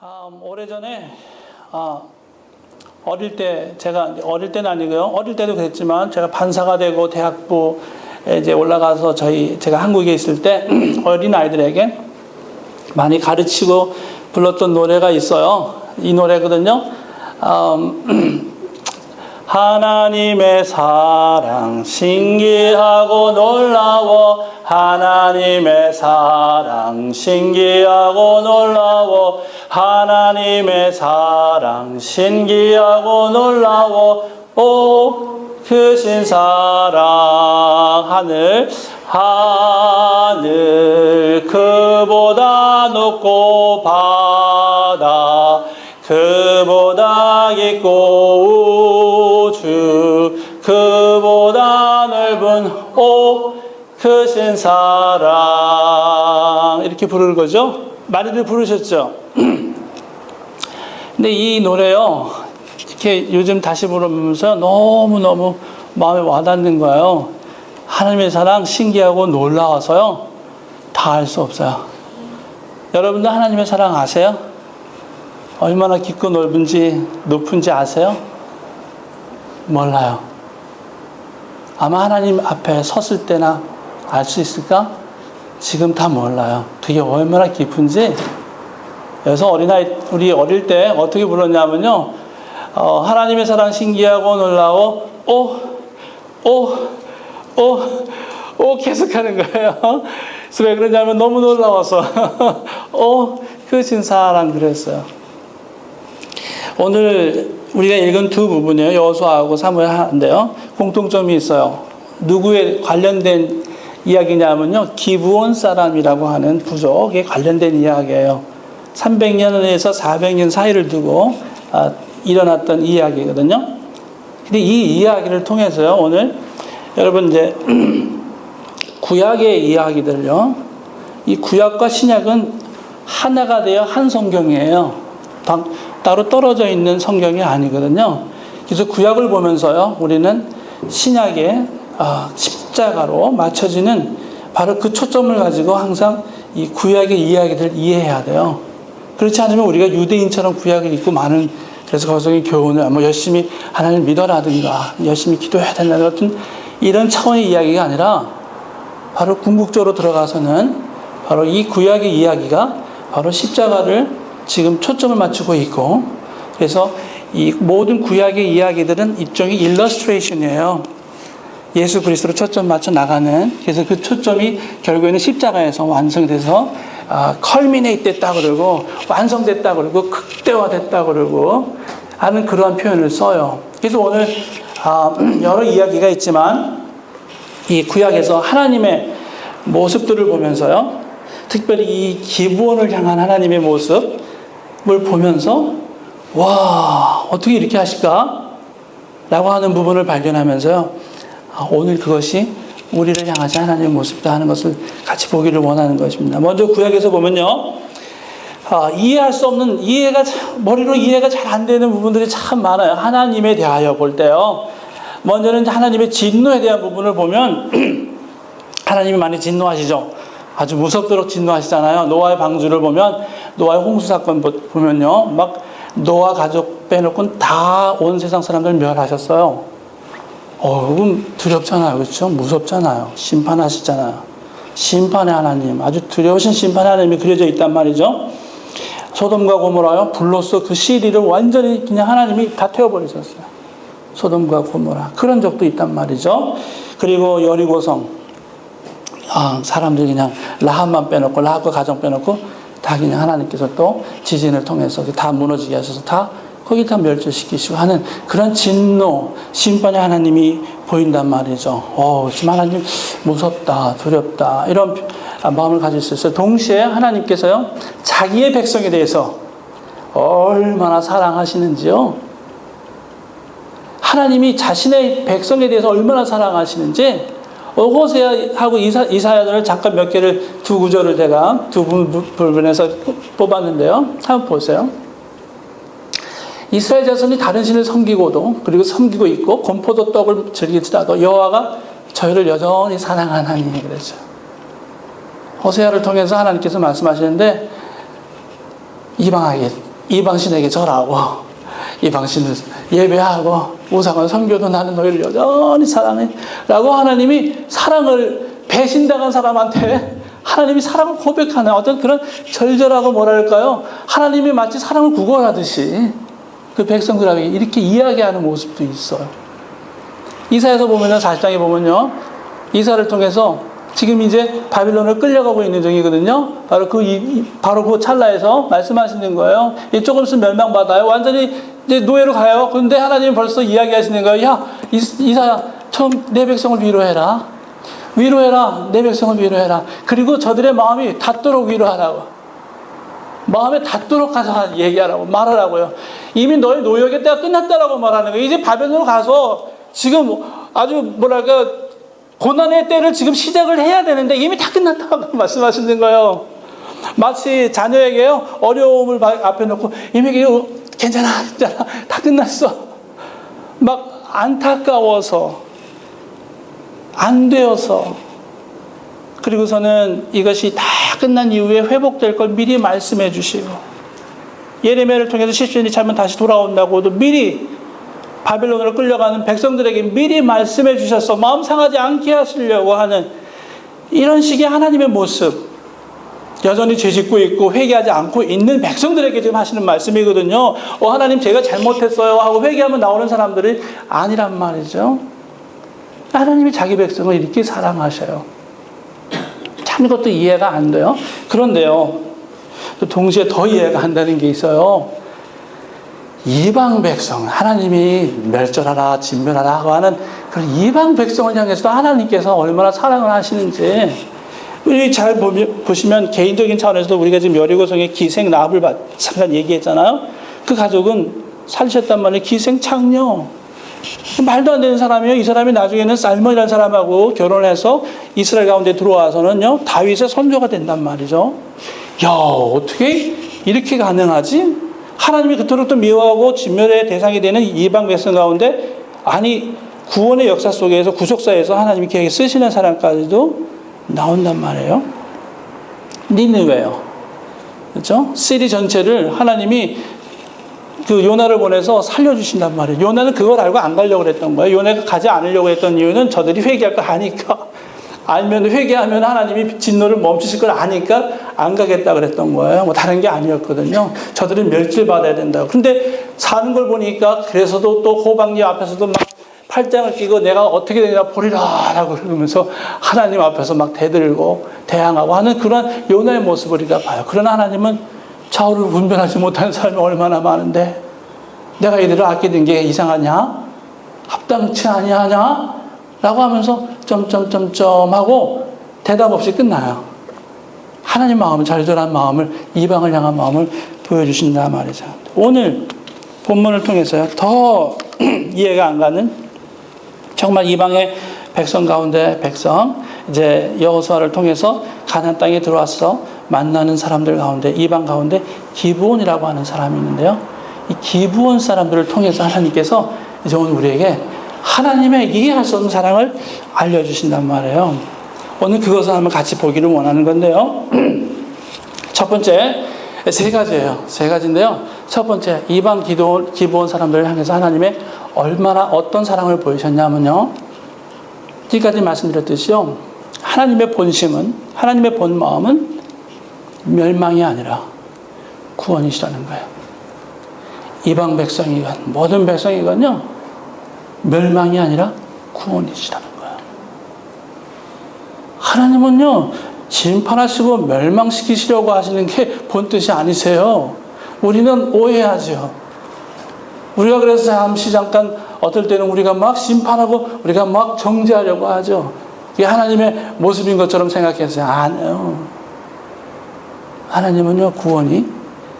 오래전에 어릴 때 제가 어릴 때는 아니고요. 어릴 때도 그랬지만 제가 판사가 되고 대학부에 이제 올라가서 제가 한국에 있을 때 어린 아이들에게 많이 가르치고 불렀던 노래가 있어요. 이 노래거든요. 하나님의 사랑 신기하고 놀라워, 하나님의 사랑 신기하고 놀라워, 하나님의 사랑 신기하고 놀라워, 오 크신 사랑 하늘 그보다 높고 바다 그보다 깊고 우주 그보다 넓은 오 크신 사랑, 이렇게 부르는 거죠. 많이들 부르셨죠. 근데 이 노래요, 이렇게 요즘 다시 부르면서 너무너무 마음에 와닿는 거예요. 하나님의 사랑 신기하고 놀라워서요 다 알 수 없어요. 여러분들 하나님의 사랑 아세요? 얼마나 깊고 넓은지 높은지 아세요? 몰라요. 아마 하나님 앞에 섰을 때나 알 수 있을까? 지금 다 몰라요. 그게 얼마나 깊은지. 그래서 우리 어릴 때 어떻게 불렀냐면요, 하나님의 사랑 신기하고 놀라워 오 계속하는 거예요. 그래서 왜 그러냐면 너무 놀라워서 오 크신 사랑 그랬어요. 오늘 우리가 읽은 두 부분이에요. 여호수아하고 사무엘 하는데요, 공통점이 있어요. 누구에 관련된 이야기냐면요, 기브온 사람이라고 하는 부족에 관련된 이야기예요. 300년에서 400년 사이를 두고 일어났던 이야기거든요. 근데 이 이야기를 통해서요, 오늘 여러분 이제 구약의 이야기들요, 이 구약과 신약은 하나가 되어 한 성경이에요. 따로 떨어져 있는 성경이 아니거든요. 그래서 구약을 보면서요, 우리는 신약의 십자가로 맞춰지는 바로 그 초점을 가지고 항상 이 구약의 이야기들을 이해해야 돼요. 그렇지 않으면 우리가 유대인처럼 구약을 읽고 그래서 거기서 교훈을 열심히 하나님을 믿어라든가 열심히 기도해야 된다는 같은 이런 차원의 이야기가 아니라 바로 궁극적으로 들어가서는 바로 이 구약의 이야기가 바로 십자가를 지금 초점을 맞추고 있고, 그래서 이 모든 구약의 이야기들은 일종의 일러스트레이션이에요. 예수 그리스도로 초점 맞춰 나가는. 그래서 그 초점이 결국에는 십자가에서 완성돼서 컬미네이트 됐다 그러고 완성됐다 그러고 극대화됐다 그러고 하는 그러한 표현을 써요. 그래서 오늘 여러 이야기가 있지만 이 구약에서 하나님의 모습들을 보면서요, 특별히 이 기브온을 향한 하나님의 모습을 보면서 와 어떻게 이렇게 하실까? 라고 하는 부분을 발견하면서요, 오늘 그것이 우리를 향하신 하나님의 모습이다 하는 것을 같이 보기를 원하는 것입니다. 먼저 구약에서 보면요, 이해할 수 없는, 머리로 이해가 잘 안 되는 부분들이 참 많아요. 하나님에 대하여 볼 때요, 먼저는 하나님의 진노에 대한 부분을 보면 하나님이 많이 진노하시죠. 아주 무섭도록 진노하시잖아요. 노아의 방주를 보면, 노아의 홍수 사건 보면요, 막 노아 가족 빼놓고는 다 온 세상 사람들 멸하셨어요. 그럼 두렵잖아요. 그렇죠? 무섭잖아요. 심판하시잖아요. 심판의 하나님, 아주 두려우신 심판의 하나님이 그려져 있단 말이죠. 소돔과 고모라요, 불로써 그 시리를 완전히 그냥 하나님이 다 태워버리셨어요. 소돔과 고모라. 그런 적도 있단 말이죠. 그리고 여리고성, 사람들이 그냥 라합만 빼놓고, 라합과 가정 빼놓고 다 그냥 하나님께서 또 지진을 통해서 다 무너지게 하셔서 다 거기 다 멸절시키시고 하는 그런 진노, 심판의 하나님이 보인단 말이죠. 지금 하나님 무섭다, 두렵다, 이런 마음을 가질 수 있어요. 동시에 하나님께서요, 자기의 백성에 대해서 얼마나 사랑하시는지요. 하나님이 자신의 백성에 대해서 얼마나 사랑하시는지 호세아하고 이사야를 잠깐 몇 개를, 두 구절을 제가 두 부분에서 뽑았는데요. 한번 보세요. 이스라엘 자손이 다른 신을 섬기고도, 그리고 섬기고 있고 건포도 떡을 즐기지라도 여호와가 저희를 여전히 사랑하나니 그랬죠. 호세아를 통해서 하나님께서 말씀하시는데 이방에게 이방신에게 절하고 이방신을 예배하고 우상을 섬겨도 나는 너희를 여전히 사랑해 라고 하나님이 사랑을 배신당한 사람한테 하나님이 사랑을 고백하는 어떤 그런 절절하고 뭐랄까요, 하나님이 마치 사랑을 구걸하듯이 그 백성들에게 이렇게 이야기하는 모습도 있어요. 이사야서 보면요, 40장에 보면요, 이사를 통해서 지금 이제 바빌론을 끌려가고 있는 중이거든요. 바로 그 찰나에서 말씀하시는 거예요. 조금 있으면 멸망받아요. 완전히 이제 노예로 가요. 그런데 하나님이 벌써 이야기하시는 거예요. 야, 이사야, 내 백성을 위로해라. 위로해라. 내 백성을 위로해라. 그리고 저들의 마음이 닿도록 위로하라고. 마음에 닿도록 가서 얘기하라고, 말하라고요. 이미 너의 노역의 때가 끝났다라고 말하는 거예요. 이제 바벨론으로 가서 지금 아주 뭐랄까, 고난의 때를 지금 시작을 해야 되는데 이미 다 끝났다고 말씀하시는 거예요. 마치 자녀에게요, 어려움을 앞에 놓고 이미 괜찮아, 다 끝났어. 막 안타까워서, 안 되어서, 그리고서는 이것이 다 끝난 이후에 회복될 걸 미리 말씀해 주시고, 예레미야를 통해서 시편이 차면 다시 돌아온다고도 미리 바벨론으로 끌려가는 백성들에게 미리 말씀해 주셔서 마음 상하지 않게 하시려고 하는 이런 식의 하나님의 모습, 여전히 죄짓고 있고 회개하지 않고 있는 백성들에게 지금 하시는 말씀이거든요. 하나님 제가 잘못했어요 하고 회개하면 나오는 사람들이 아니란 말이죠. 하나님이 자기 백성을 이렇게 사랑하셔요. 참 이것도 이해가 안 돼요. 그런데요, 동시에 더 이해가 안 되는 게 있어요. 이방 백성, 하나님이 멸절하라, 진멸하라 하고 하는 그런 이방 백성을 향해서도 하나님께서 얼마나 사랑을 하시는지, 우리 잘 보시면 개인적인 차원에서도 우리가 지금 여리고성의 기생 라합을 잠깐 얘기했잖아요. 그 가족은 살리셨단 말이에요. 기생 창녀. 말도 안 되는 사람이에요. 이 사람이 나중에는 살몬이라는 사람하고 결혼해서 이스라엘 가운데 들어와서는요, 다윗의 선조가 된단 말이죠. 야, 어떻게 이렇게 가능하지? 하나님이 그토록 또 미워하고 진멸의 대상이 되는 이방 백성 가운데, 아니 구원의 역사 속에서 구속사에서 하나님이 계획에 쓰시는 사람까지도 나온단 말이에요. 니느웨요, 그렇죠? 시리 전체를 하나님이 그 요나를 보내서 살려주신단 말이에요. 요나는 그걸 알고 안 가려고 그랬던 거예요. 요나가 가지 않으려고 했던 이유는 저들이 회개할 거 아니까, 알면 회개하면 하나님이 진노를 멈추실 걸 아니까 안 가겠다 그랬던 거예요. 뭐 다른 게 아니었거든요. 저들은 멸질받아야 된다고. 근데 사는 걸 보니까, 그래서도 또 호박잎 앞에서도 막 팔짱을 끼고 내가 어떻게 되냐 보리라 라고 그러면서 하나님 앞에서 막 대들고 대항하고 하는 그런 요나의 모습을 우리가 봐요. 그러나 하나님은 좌우를 분별하지 못하는 사람이 얼마나 많은데 내가 이들을 아끼는 게 이상하냐? 합당치 아니하냐? 라고 하면서 점점점점 하고 대답 없이 끝나요. 하나님 마음은, 절절한 마음을, 이방을 향한 마음을 보여주신다 말이죠. 오늘 본문을 통해서요, 더 이해가 안 가는, 정말 이방의 백성 가운데 백성, 이제 여호수아를 통해서 가나안 땅에 들어와서 만나는 사람들 가운데, 이방 가운데 기브온이라고 하는 사람이 있는데요. 이 기브온 사람들을 통해서 하나님께서 이제 오늘 우리에게 하나님의 이해할 수 없는 사랑을 알려주신단 말이에요. 오늘 그것을 한번 같이 보기를 원하는 건데요. 첫 번째, 세 가지예요. 세 가지인데요. 첫 번째, 이방 기브온 사람들을 향해서 하나님의 얼마나 어떤 사랑을 보이셨냐면요, 지금까지 말씀드렸듯이요, 하나님의 본심은, 하나님의 본 마음은 멸망이 아니라 구원이시라는 거예요. 이방 백성이건 모든 백성이건요, 멸망이 아니라 구원이시라는 거예요. 하나님은요, 심판하시고 멸망시키시려고 하시는 게 본 뜻이 아니세요. 우리는 오해하죠. 우리가 그래서 잠깐 어떨 때는 우리가 막 심판하고 우리가 막 정죄하려고 하죠. 이게 하나님의 모습인 것처럼 생각해서요. 아니에요. 하나님은요, 구원이,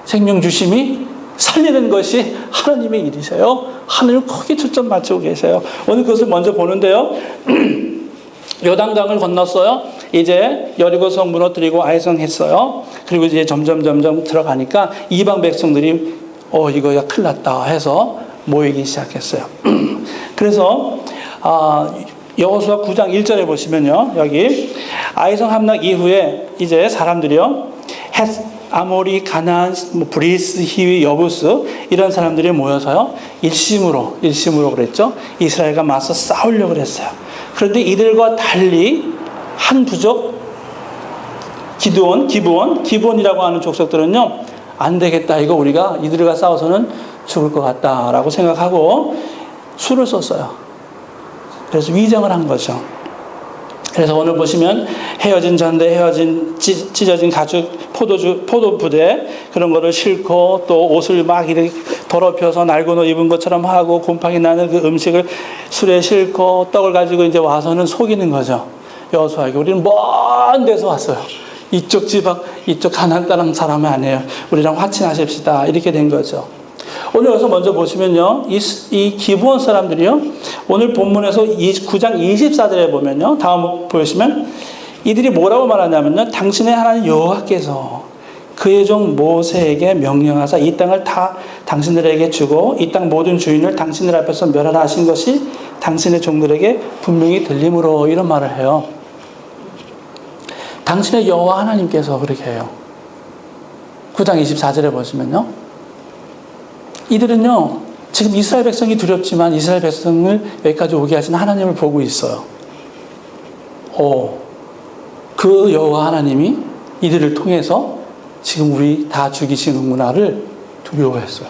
생명 주심이, 살리는 것이 하나님의 일이세요. 하나님 거기 초점 맞추고 계세요. 오늘 그것을 먼저 보는데요. 요단강을 건넜어요. 이제 여리고성 무너뜨리고 아이성했어요. 그리고 이제 점점 들어가니까 이방 백성들이 이거야 큰일 났다 해서 모이기 시작했어요. 그래서 여호수아 9장 1절에 보시면요, 여기 아이성 함락 이후에 이제 사람들이요, 아모리, 가나안, 브리스, 히위, 여부스 이런 사람들이 모여서요 일심으로 그랬죠. 이스라엘과 맞서 싸우려고 그랬어요. 그런데 이들과 달리 한 부족 기브온이라고 하는 족속들은요 안 되겠다, 이거 우리가 이들과 싸워서는 죽을 것 같다라고 생각하고 수를 썼어요. 그래서 위장을 한 거죠. 그래서 오늘 보시면 헤어진 전대, 찢어진 가죽 포도 부대 그런 거를 싣고 또 옷을 막 이렇게 더럽혀서 낡은 옷 입은 것처럼 하고 곰팡이 나는 그 음식을 술에 싣고 떡을 가지고 이제 와서는 속이는 거죠. 여호수아에게 우리는 먼 데서 왔어요. 이쪽 지방, 이쪽 가나안 땅 사람은 아니에요. 우리랑 화친하십시다. 이렇게 된 거죠. 오늘 여기서 먼저 보시면요, 이 기브온 사람들이요, 오늘 본문에서 9장 24절에 보면요, 다음 보시면 이들이 뭐라고 말하냐면요, 당신의 하나님 여호와께서 그의 종 모세에게 명령하사 이 땅을 다 당신들에게 주고 이 땅 모든 주인을 당신들 앞에서 멸하라 하신 것이 당신의 종들에게 분명히 들림으로, 이런 말을 해요. 당신의 여호와 하나님께서 그렇게 해요. 9장 24절에 보시면요, 이들은요 지금 이스라엘 백성이 두렵지만 이스라엘 백성을 여기까지 오게 하신 하나님을 보고 있어요. 그 여호와 하나님이 이들을 통해서 지금 우리 다 죽이시는구나를 두려워했어요.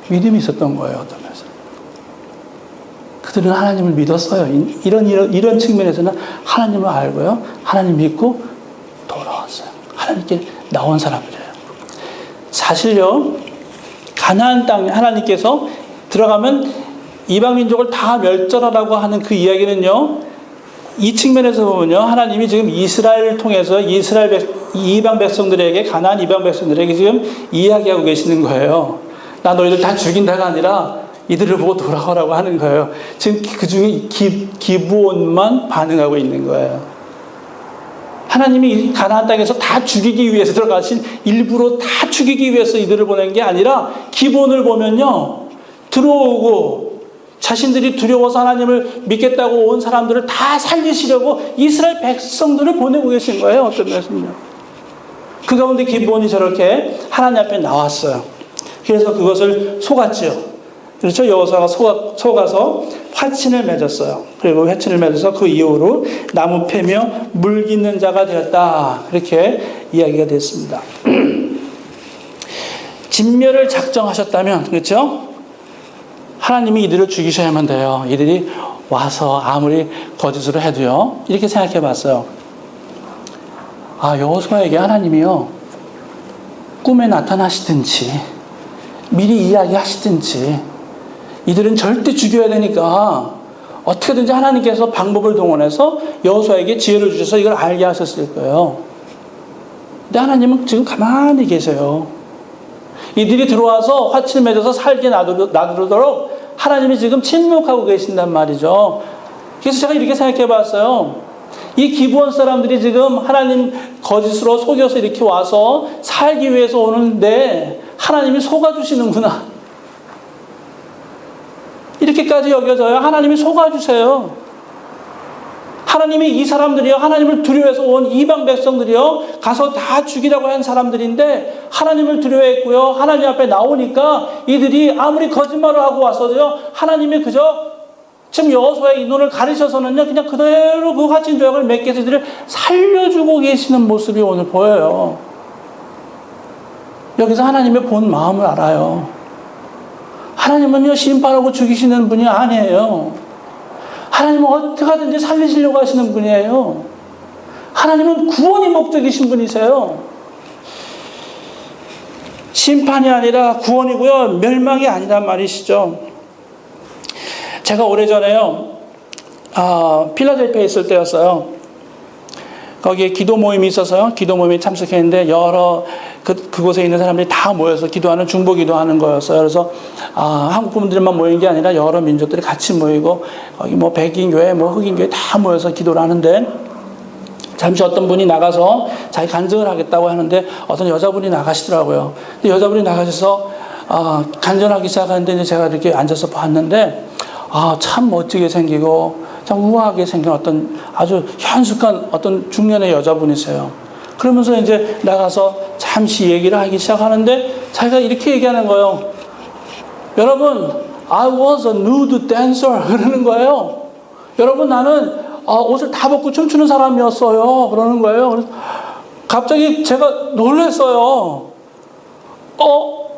믿음이 있었던 거예요. 어떤 면에서 그들은 하나님을 믿었어요. 이런 측면에서는 하나님을 알고요, 하나님 믿고 돌아왔어요. 하나님께 나온 사람들이에요. 사실요, 가나안 땅에 하나님께서 들어가면 이방 민족을 다 멸절하라고 하는 그 이야기는요, 이 측면에서 보면요, 하나님이 지금 이스라엘을 통해서 이방 백성들에게, 가나안 이방 백성들에게 지금 이야기하고 계시는 거예요. 나 너희들 다 죽인다가 아니라 이들을 보고 돌아오라고 하는 거예요. 지금 그 중에 기브온만 반응하고 있는 거예요. 하나님이 가나안 땅에서 다 죽이기 위해서 들어가신, 일부러 다 죽이기 위해서 이들을 보낸 게 아니라 기본을 보면요, 들어오고 자신들이 두려워서 하나님을 믿겠다고 온 사람들을 다 살리시려고 이스라엘 백성들을 보내고 계신 거예요. 어떤 면에서는요. 그 가운데 기본이 저렇게 하나님 앞에 나왔어요. 그래서 그것을 속았지요. 그렇죠. 여호수아가 속아서 화친을 맺었어요. 그리고 화친을 맺어서 그 이후로 나무 패며 물 깃는 자가 되었다. 그렇게 이야기가 됐습니다. 진멸을 작정하셨다면, 그렇죠? 하나님이 이들을 죽이셔야만 돼요. 이들이 와서 아무리 거짓으로 해도요. 이렇게 생각해 봤어요. 여호수아에게 하나님이요, 꿈에 나타나시든지 미리 이야기하시든지, 이들은 절대 죽여야 되니까 어떻게든지 하나님께서 방법을 동원해서 여호수아에게 지혜를 주셔서 이걸 알게 하셨을 거예요. 근데 하나님은 지금 가만히 계세요. 이들이 들어와서 화친을 맺어서 살게 놔두도록 하나님이 지금 침묵하고 계신단 말이죠. 그래서 제가 이렇게 생각해 봤어요. 이 기브온 사람들이 지금 하나님 거짓으로 속여서 이렇게 와서 살기 위해서 오는데 하나님이 속아주시는구나, 이렇게까지 여겨져요. 하나님이 속아주세요. 하나님이 이 사람들이요, 하나님을 두려워해서 온 이방 백성들이요, 가서 다 죽이라고 한 사람들인데 하나님을 두려워했고요, 하나님 앞에 나오니까 이들이 아무리 거짓말을 하고 와서도요, 하나님이 그저 지금 여호수아의 인원을 가르쳐서는요, 그냥 그대로 그 화친 조약을 맺게 해서 이들을 살려주고 계시는 모습이 오늘 보여요. 여기서 하나님의 본 마음을 알아요. 하나님은요, 심판하고 죽이시는 분이 아니에요. 하나님은 어떻게 하든지 살리시려고 하시는 분이에요. 하나님은 구원이 목적이신 분이세요. 심판이 아니라 구원이고요, 멸망이 아니란 말이시죠. 제가 오래전에요, 필라델피아에 있을 때였어요. 거기에 기도 모임이 있어서요, 기도 모임에 참석했는데 여러 그곳에 있는 사람들이 다 모여서 기도하는, 중보 기도하는 거였어요. 그래서 한국 분들만 모인 게 아니라 여러 민족들이 같이 모이고, 거기 뭐 백인 교회, 뭐 흑인 교회 다 모여서 기도를 하는데, 잠시 어떤 분이 나가서 자기 간증을 하겠다고 하는데 어떤 여자분이 나가시더라고요. 근데 여자분이 나가셔서 간증하기 시작하는데 이제 제가 이렇게 앉아서 봤는데, 참 멋지게 생기고 참 우아하게 생긴 어떤 아주 현숙한 어떤 중년의 여자분이세요. 그러면서 이제 나가서 잠시 얘기를 하기 시작하는데 자기가 이렇게 얘기하는 거예요. 여러분, I was a nude dancer. 그러는 거예요. 여러분, 나는 옷을 다 벗고 춤추는 사람이었어요. 그러는 거예요. 그래서 갑자기 제가 놀랐어요.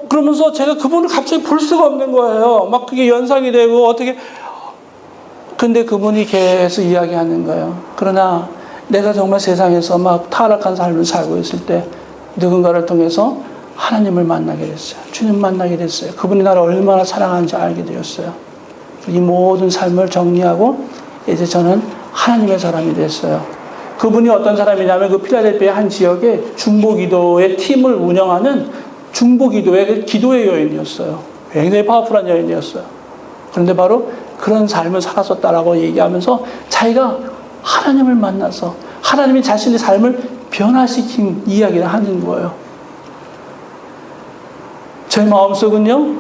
그러면서 제가 그분을 갑자기 볼 수가 없는 거예요. 막 그게 연상이 되고 어떻게. 근데 그분이 계속 이야기하는 거예요. 그러나 내가 정말 세상에서 막 타락한 삶을 살고 있을 때 누군가를 통해서 하나님을 만나게 됐어요. 주님 만나게 됐어요. 그분이 나를 얼마나 사랑하는지 알게 되었어요. 이 모든 삶을 정리하고 이제 저는 하나님의 사람이 됐어요. 그분이 어떤 사람이냐면 그 필라델피아 한 지역에 중보기도의 팀을 운영하는 중보기도의 기도의 여인이었어요. 굉장히 파워풀한 여인이었어요. 그런데 바로 그런 삶을 살았었다라고 얘기하면서 자기가 하나님을 만나서 하나님이 자신의 삶을 변화시킨 이야기를 하는 거예요. 제 마음속은요,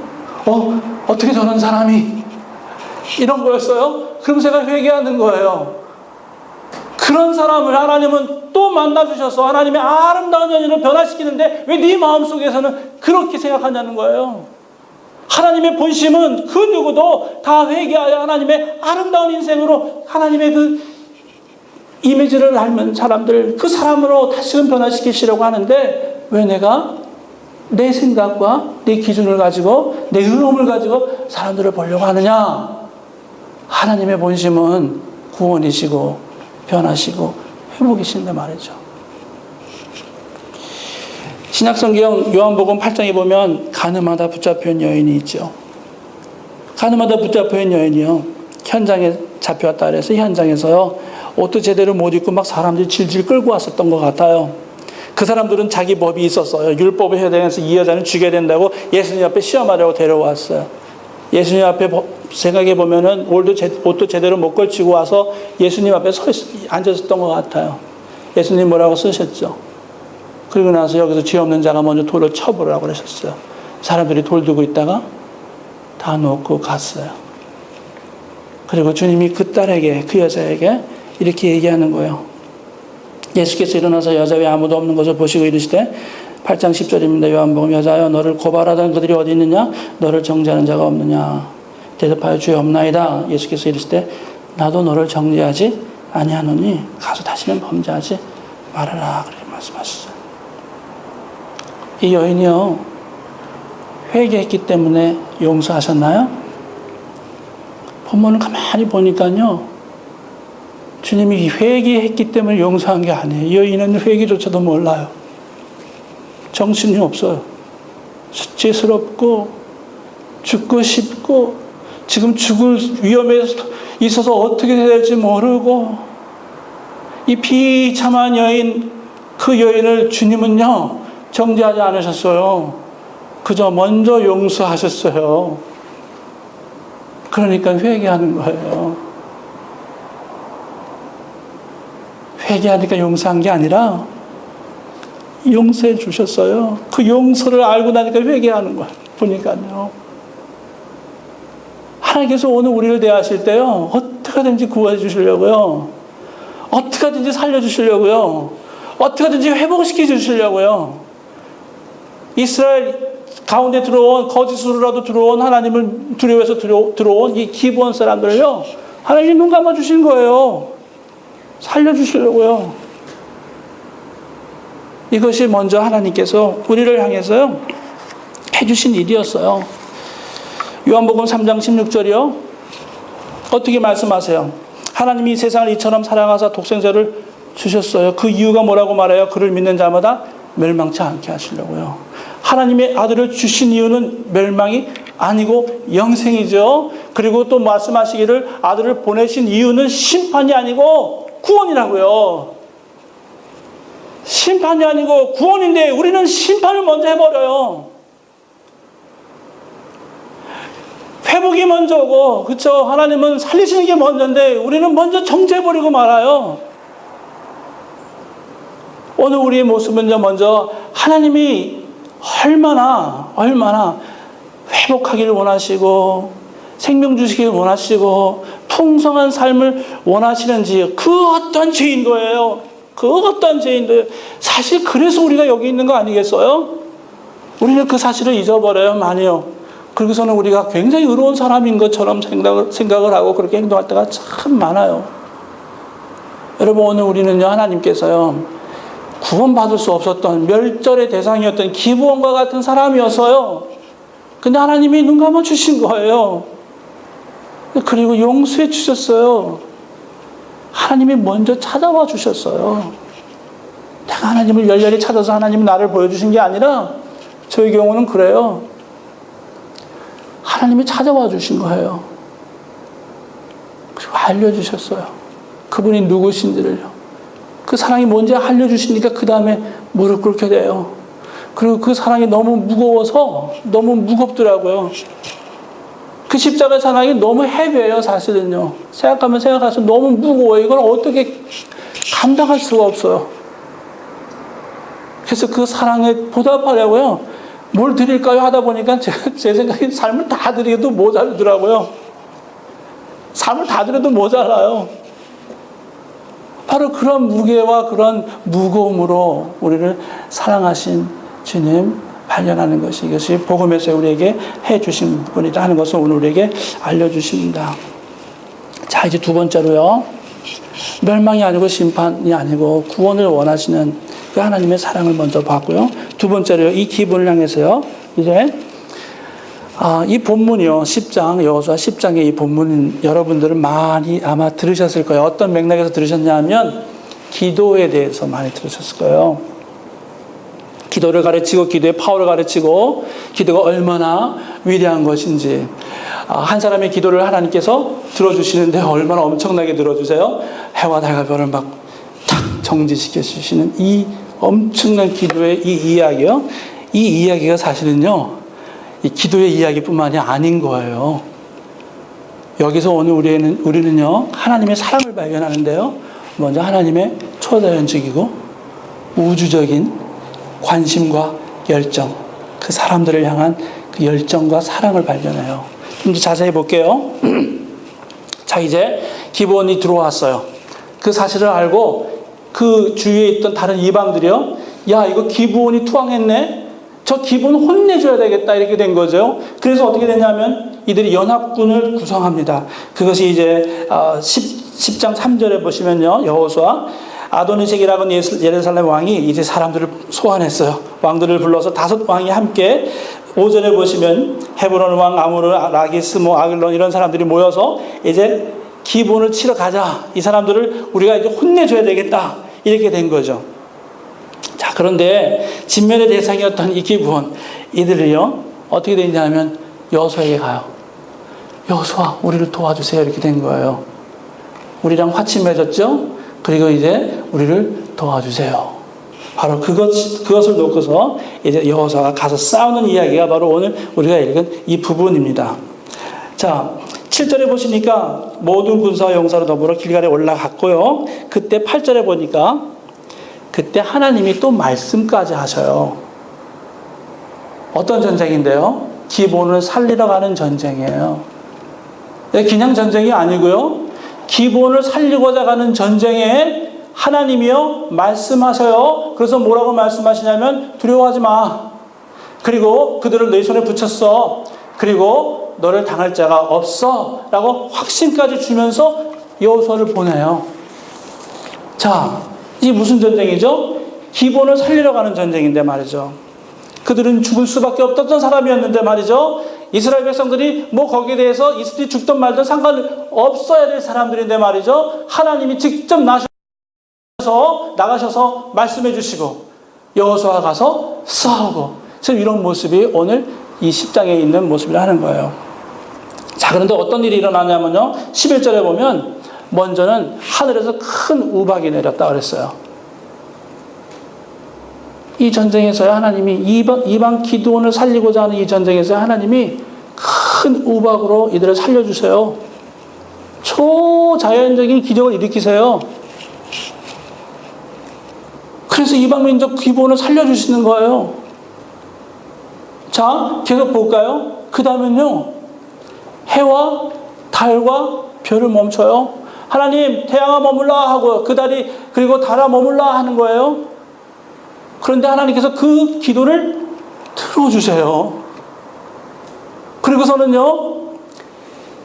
어떻게 저런 사람이 이런 거였어요? 그럼 제가 회개하는 거예요. 그런 사람을 하나님은 또 만나주셔서 하나님의 아름다운 연인으로 변화시키는데 왜 네 마음속에서는 그렇게 생각하냐는 거예요. 하나님의 본심은 그 누구도 다 회개하여 하나님의 아름다운 인생으로 하나님의 그 이미지를 닮은 사람들, 그 사람으로 다시금 변화시키시려고 하는데 왜 내가 내 생각과 내 기준을 가지고 내 의로움을 가지고 사람들을 보려고 하느냐? 하나님의 본심은 구원이시고 변하시고 회복이신데 말이죠. 신약성경 요한복음 8장에 보면 가늠하다 붙잡혀온 여인이 있죠. 가늠하다 붙잡혀온 여인이요. 현장에 잡혀왔다 그래서 현장에서요. 옷도 제대로 못 입고 막 사람들이 질질 끌고 왔었던 것 같아요. 그 사람들은 자기 법이 있었어요. 율법에 해당해서 이 여자는 죽여야 된다고 예수님 앞에 시험하려고 데려왔어요. 예수님 앞에 생각해 보면은 옷도 제대로 못 걸치고 와서 예수님 앞에 앉았었던 것 같아요. 예수님 뭐라고 쓰셨죠? 그리고 나서 여기서 죄 없는 자가 먼저 돌을 쳐보라고 그러셨어요. 사람들이 돌 두고 있다가 다 놓고 갔어요. 그리고 주님이 그 딸에게, 그 여자에게 이렇게 얘기하는 거예요. 예수께서 일어나서 여자 외에 아무도 없는 것을 보시고 이르시되 8장 10절입니다. 요한복음 여자여 너를 고발하던 그들이 어디 있느냐? 너를 정죄하는 자가 없느냐? 대답하여 주여 없나이다. 예수께서 이르시되 나도 너를 정죄하지 아니하노니 가서 다시는 범죄하지 말아라. 그렇게 말씀하시죠. 이 여인이요. 회개했기 때문에 용서하셨나요? 본문을 가만히 보니까요. 주님이 회개했기 때문에 용서한 게 아니에요. 이 여인은 회개조차도 몰라요. 정신이 없어요. 수치스럽고 죽고 싶고 지금 죽을 위험에 있어서 어떻게 해야 될지 모르고 이 비참한 여인, 그 여인을 주님은요 정죄하지 않으셨어요. 그저 먼저 용서하셨어요. 그러니까 회개하는 거예요. 회개하니까 용서한 게 아니라 용서해 주셨어요. 그 용서를 알고 나니까 회개하는 거예요. 보니까요. 하나님께서 오늘 우리를 대하실 때요. 어떻게든지 구해 주시려고요. 어떻게든지 살려 주시려고요. 어떻게든지 회복시켜 주시려고요. 이스라엘 가운데 들어온 거짓으로라도 들어온 하나님을 두려워해서 들어온 이 기브온 사람들을요. 하나님이 눈 감아 주신 거예요. 살려 주시려고요. 이것이 먼저 하나님께서 우리를 향해서요. 해주신 일이었어요. 요한복음 3장 16절이요. 어떻게 말씀하세요? 하나님이 세상을 이처럼 사랑하사 독생자를 주셨어요. 그 이유가 뭐라고 말해요? 그를 믿는 자마다 멸망치 않게 하시려고요. 하나님의 아들을 주신 이유는 멸망이 아니고 영생이죠. 그리고 또 말씀하시기를 아들을 보내신 이유는 심판이 아니고 구원이라고요. 심판이 아니고 구원인데 우리는 심판을 먼저 해버려요. 회복이 먼저고, 그렇죠? 하나님은 살리시는 게 먼저인데 우리는 먼저 정죄해버리고 말아요. 오늘 우리의 모습은요, 먼저 하나님이 얼마나 회복하기를 원하시고 생명 주시기를 원하시고 풍성한 삶을 원하시는지 그 어떤 죄인 거예요. 그 어떤 죄인도 사실 그래서 우리가 여기 있는 거 아니겠어요? 우리는 그 사실을 잊어버려요, 많이요. 그러고서는 우리가 굉장히 의로운 사람인 것처럼 생각을 하고 그렇게 행동할 때가 참 많아요. 여러분, 오늘 우리는요, 하나님께서요, 구원받을 수 없었던 멸절의 대상이었던 기브온과 같은 사람이었어요. 근데 하나님이 눈 감아 주신 거예요. 그리고 용서해 주셨어요. 하나님이 먼저 찾아와 주셨어요. 내가 하나님을 열렬히 찾아서 하나님이 나를 보여주신 게 아니라 저의 경우는 그래요. 하나님이 찾아와 주신 거예요. 그리고 알려주셨어요. 그분이 누구신지를요. 그 사랑이 뭔지 알려주시니까 그 다음에 무릎 꿇게 돼요. 그리고 그 사랑이 너무 무거워서 너무 무겁더라고요. 그 십자가의 사랑이 너무 헤비해요, 사실은요. 생각하면 생각할수록 너무 무거워요. 이걸 어떻게 감당할 수가 없어요. 그래서 그 사랑에 보답하려고요. 뭘 드릴까요? 하다 보니까 제 생각에 삶을 다 드리기도 모자르더라고요. 삶을 다 드려도 모자라요. 바로 그런 무게와 그런 무거움으로 우리를 사랑하신 주님 발견하는 것이, 이것이 복음에서 우리에게 해주신 분이다 하는 것을 오늘 우리에게 알려주십니다. 자, 이제 두 번째로요. 멸망이 아니고 심판이 아니고 구원을 원하시는 그 하나님의 사랑을 먼저 봤고요. 두 번째로 이 기분을 향해서요. 이제 이 본문이요. 10장, 여호수아 10장의 이 본문 여러분들은 많이 아마 들으셨을 거예요. 어떤 맥락에서 들으셨냐면 기도에 대해서 많이 들으셨을 거예요. 기도를 가르치고 기도의 파워를 가르치고 기도가 얼마나 위대한 것인지, 한 사람의 기도를 하나님께서 들어주시는데 얼마나 엄청나게 들어주세요. 해와 달과 별을 막 탁 정지시켜 주시는 이 엄청난 기도의 이 이야기요. 이 이야기가 사실은요, 이 기도의 이야기뿐만이 아닌 거예요. 여기서 오늘 우리는요, 하나님의 사랑을 발견하는데요. 먼저 하나님의 초자연적이고 우주적인 관심과 열정, 그 사람들을 향한 그 열정과 사랑을 발견해요. 좀 더 자세히 볼게요. 자, 이제 기브온이 들어왔어요. 그 사실을 알고 그 주위에 있던 다른 이방들이요, 야, 이거 기브온이 투항했네? 저 기브온 혼내줘야 되겠다, 이렇게 된 거죠. 그래서 어떻게 되냐면 이들이 연합군을 구성합니다. 그것이 이제 10장 3절에 보시면요, 여호수아 아도니색이라는 예루살렘 왕이 이제 사람들을 소환했어요. 왕들을 불러서 5 왕이 함께, 5절에 보시면 헤브론 왕 아므르, 라기스, 아글론 이런 사람들이 모여서 이제 기브온을 치러 가자. 이 사람들을 우리가 이제 혼내줘야 되겠다. 이렇게 된 거죠. 자, 그런데 진멸의 대상이었던 이 기브온, 이들이요, 어떻게 되냐면 여호수아에게 가요. 여호수아, 우리를 도와주세요. 이렇게 된 거예요. 우리랑 화치 맺었죠? 그리고 이제 우리를 도와주세요. 바로 그것을 놓고서 이제 여호수아가 가서 싸우는 이야기가 바로 오늘 우리가 읽은 이 부분입니다. 자, 7절에 보시니까 모든 군사와 용사로 더불어 길갈에 올라갔고요. 그때 8절에 보니까 그때 하나님이 또 말씀까지 하셔요. 어떤 전쟁인데요? 기브온을 살리러 가는 전쟁이에요. 그냥 전쟁이 아니고요. 기브온을 살리고자 가는 전쟁에 하나님이요, 말씀하셔요. 그래서 뭐라고 말씀하시냐면 두려워하지 마. 그리고 그들을 내 손에 붙였어. 그리고 너를 당할 자가 없어. 라고 확신까지 주면서 여호수아를 보내요. 자, 이게 무슨 전쟁이죠? 기브온을 살리러 가는 전쟁인데 말이죠. 그들은 죽을 수밖에 없었던 사람이었는데 말이죠. 이스라엘 백성들이 뭐 거기에 대해서 이스라엘이 죽든 말든 상관없어야 될 사람들인데 말이죠. 하나님이 직접 나가셔서 말씀해 주시고 여호수아가 가서 싸우고, 지금 이런 모습이 오늘 이 10장에 있는 모습이라는 거예요. 자, 그런데 어떤 일이 일어나냐면요, 11절에 보면 먼저는 하늘에서 큰 우박이 내렸다 그랬어요. 이 전쟁에서요, 하나님이 이방 기드온을 살리고자 하는 이 전쟁에서 하나님이 큰 우박으로 이들을 살려주세요. 초자연적인 기적을 일으키세요. 그래서 이방 민족 기브온을 살려주시는 거예요. 자, 계속 볼까요? 그 다음엔요, 해와 달과 별을 멈춰요. 하나님, 태양아 머물라 하고 그 달이 그리고 달아 머물라 하는 거예요. 그런데 하나님께서 그 기도를 들어주세요. 그리고서는요,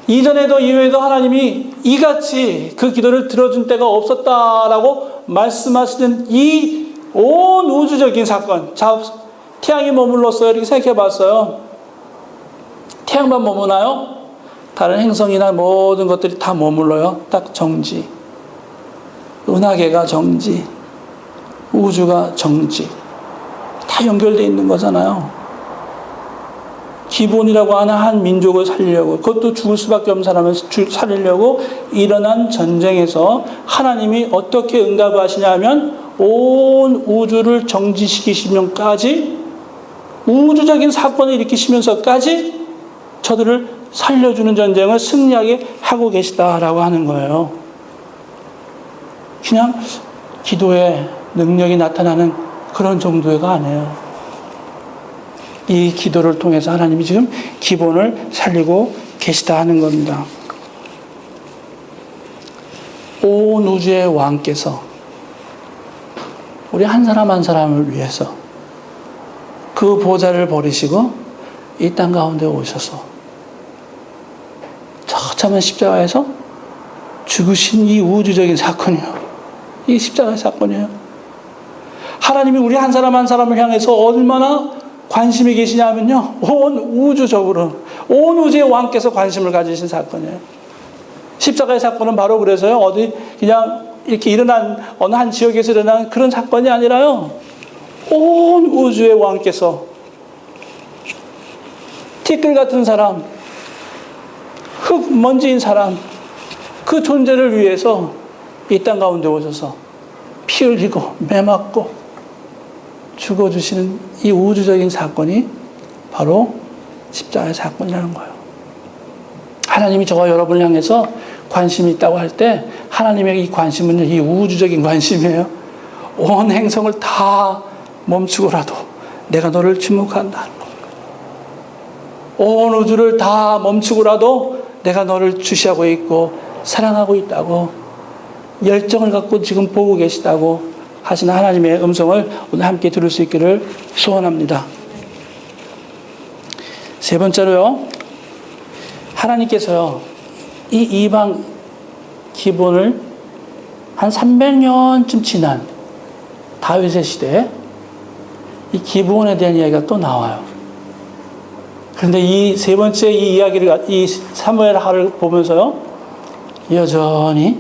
이전에도 이후에도 하나님이 이같이 그 기도를 들어준 때가 없었다라고 말씀하시는 이 온 우주적인 사건. 자, 태양이 머물렀어요. 이렇게 생각해 봤어요. 태양만 머무나요? 다른 행성이나 모든 것들이 다 머물러요. 딱 정지. 은하계가 정지. 우주가 정지. 다 연결되어 있는 거잖아요. 기본이라고 하는 한 민족을 살리려고, 그것도 죽을 수밖에 없는 사람을 살리려고 일어난 전쟁에서 하나님이 어떻게 응답을 하시냐 하면 온 우주를 정지시키시면까지, 우주적인 사건을 일으키시면서까지 저들을 살려주는 전쟁을 승리하게 하고 계시다라고 하는 거예요. 그냥 기도의 능력이 나타나는 그런 정도가 아니에요. 이 기도를 통해서 하나님이 지금 기본을 살리고 계시다 하는 겁니다. 온 우주의 왕께서 우리 한 사람 한 사람을 위해서 그 보좌를 버리시고 이 땅 가운데 오셔서 처참한 십자가에서 죽으신 이 우주적인 사건이에요. 이 십자가의 사건이에요. 하나님이 우리 한 사람 한 사람을 향해서 얼마나 관심이 계시냐면요, 온 우주적으로, 온 우주의 왕께서 관심을 가지신 사건이에요. 십자가의 사건은 바로 그래서요, 어디 그냥 이렇게 일어난 어느 한 지역에서 일어난 그런 사건이 아니라요, 온 우주의 왕께서 티끌 같은 사람, 흙 먼지인 사람, 그 존재를 위해서 이 땅 가운데 오셔서 피 흘리고 매 맞고 죽어주시는 이 우주적인 사건이 바로 십자가의 사건이라는 거예요. 하나님이 저와 여러분을 향해서 관심이 있다고 할 때 하나님의 이 관심은 이 우주적인 관심이에요. 온 행성을 다 멈추고라도 내가 너를 주목한다. 온 우주를 다 멈추고라도 내가 너를 주시하고 있고 사랑하고 있다고, 열정을 갖고 지금 보고 계시다고 하시는 하나님의 음성을 오늘 함께 들을 수 있기를 소원합니다. 세 번째로요, 하나님께서요, 이 이방 기본을 한 300년쯤 지난 다윗의 시대에 이 기브온에 대한 이야기가 또 나와요. 그런데 이 세 번째 이 이야기를, 이 사무엘 하를 보면서요, 여전히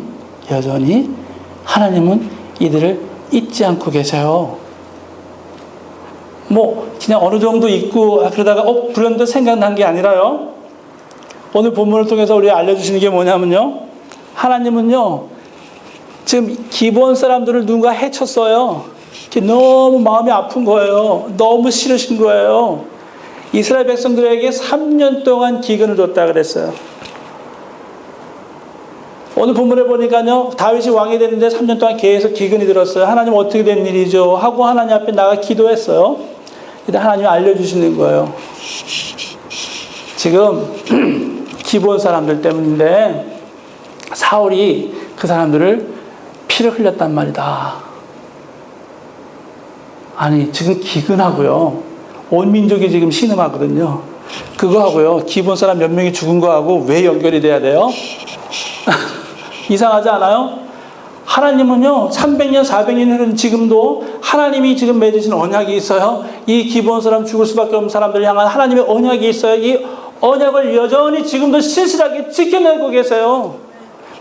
하나님은 이들을 잊지 않고 계세요. 뭐 그냥 어느 정도 잊고 그러다가 불현듯 생각난 게 아니라요, 오늘 본문을 통해서 우리가 알려주시는 게 뭐냐면요, 하나님은요 지금 기브온 사람들을 누군가 해쳤어요. 너무 마음이 아픈 거예요. 너무 싫으신 거예요. 이스라엘 백성들에게 3년 동안 기근을 줬다 그랬어요. 오늘 본문에 보니까요, 다윗이 왕이 됐는데 3년 동안 계속 기근이 들었어요. 하나님 어떻게 된 일이죠? 하고 하나님 앞에 나가 기도했어요. 근데 하나님이 알려주시는 거예요. 지금 기브온 사람들 때문인데 사울이 그 사람들을 피를 흘렸단 말이다. 아니, 지금 기근하고요, 온 민족이 지금 신음하거든요. 그거하고요, 기브온 사람 몇 명이 죽은 거하고 왜 연결이 돼야 돼요? 이상하지 않아요? 하나님은요, 300년, 400년 흐른 지금도 하나님이 지금 맺으신 언약이 있어요. 이 기브온 사람, 죽을 수밖에 없는 사람들을 향한 하나님의 언약이 있어요. 이 언약을 여전히 지금도 신실하게 지켜내고 계세요.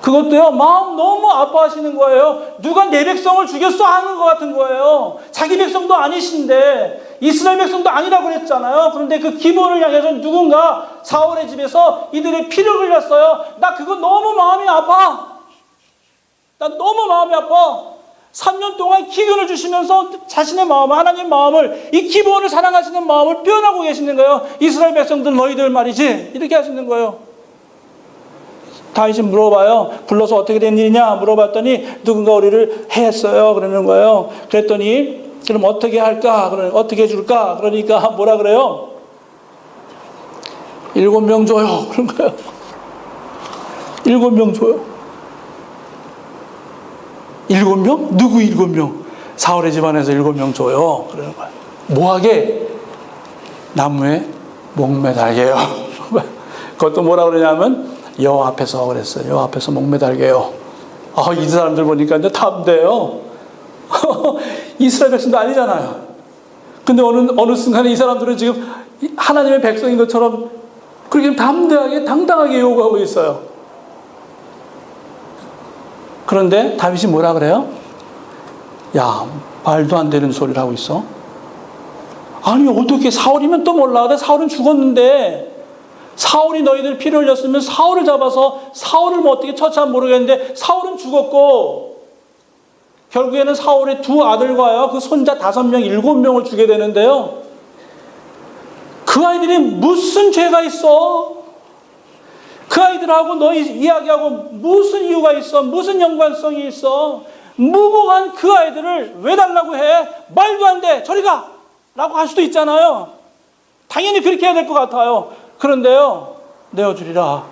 그것도요, 마음 너무 아파하시는 거예요. 누가 내 백성을 죽였어 하는 것 같은 거예요. 자기 백성도 아니신데, 이스라엘 백성도 아니라고 그랬잖아요. 그런데 그 기브온을 향해서 누군가 사울의 집에서 이들의 피를 흘렸어요. 나 그거 너무 마음이 아파. 나 너무 마음이 아파. 3년 동안 기근을 주시면서 자신의 마음, 하나님의 마음을, 이 기브온을 사랑하시는 마음을 표현하고 계시는 거예요. 이스라엘 백성들 너희들 말이지, 이렇게 하시는 거예요. 다윗이 물어봐요. 불러서 어떻게 된 일이냐 물어봤더니 누군가 우리를 해했어요 그러는 거예요. 그랬더니 그럼 어떻게 할까? 어떻게 해줄까? 그러니까 뭐라 그래요? 7명 줘요. 그런 거예요. 7명 줘요. 7명? 누구 7명? 사울의 집안에서 7명 줘요. 그러는 거예요. 뭐하게? 나무에 목매달게요. 그것도 뭐라 그러냐면 여호와 앞에서 그랬어요. 여호와 앞에서 목매달게요. 이 사람들 보니까 이제 담대해요. 이스라엘 백성도 아니잖아요. 근데 어느 순간에 이 사람들은 지금 하나님의 백성인 것처럼 그렇게 담대하게 당당하게 요구하고 있어요. 그런데 다윗이 뭐라 그래요? 야, 말도 안 되는 소리를 하고 있어. 아니 어떻게 사울이면 또 몰라. 근데 사울은 죽었는데 사울이 너희들 피를 흘렸으면 사울을 잡아서 사울을 뭐 어떻게 처치하면 모르겠는데 사울은 죽었고 결국에는 사울의 두 아들과요 그 손자 5명, 7명을 주게 되는데요. 그 아이들이 무슨 죄가 있어? 그 아이들하고 너희 이야기하고 무슨 이유가 있어? 무슨 연관성이 있어? 무고한 그 아이들을 왜 달라고 해? 말도 안 돼. 저리 가. 라고 할 수도 있잖아요. 당연히 그렇게 해야 될 것 같아요. 그런데요, 내어주리라.